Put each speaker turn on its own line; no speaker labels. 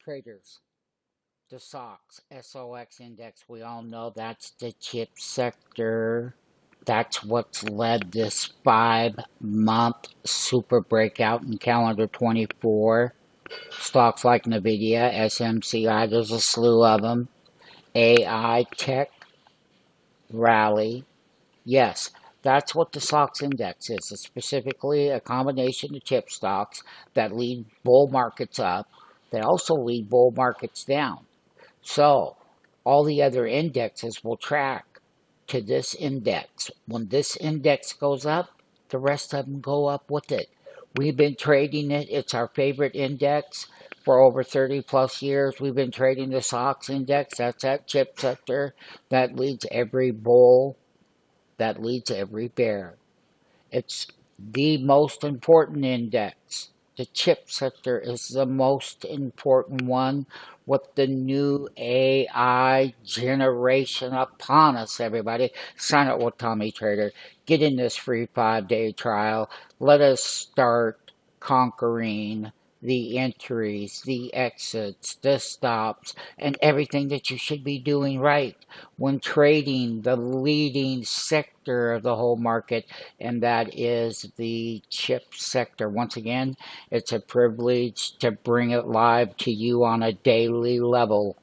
Traders, the SOX Index, we all know that's the chip sector. That's what's led this 5-month super breakout in calendar 24. Stocks like NVIDIA, SMCI, there's a slew of them. AI, tech, rally. Yes, that's what the SOX Index is. It's specifically a combination of chip stocks that lead bull markets up. They also lead bull markets down. So all the other indexes will track to this index. When this index goes up, the rest of them go up with it. We've been trading it. It's our favorite index for over 30 plus years. We've been trading the SOX Index. That's that chip sector that leads every bull, that leads every bear. It's the most important index. The chip sector is the most important one with the new AI generation upon us, everybody. Sign up with Tommy Trader. Get in this free 5-day trial. Let us start conquering the entries, the exits, the stops, and everything that you should be doing right when trading the leading sector of the whole market, and that is the chip sector. Once again, it's a privilege to bring it live to you on a daily level.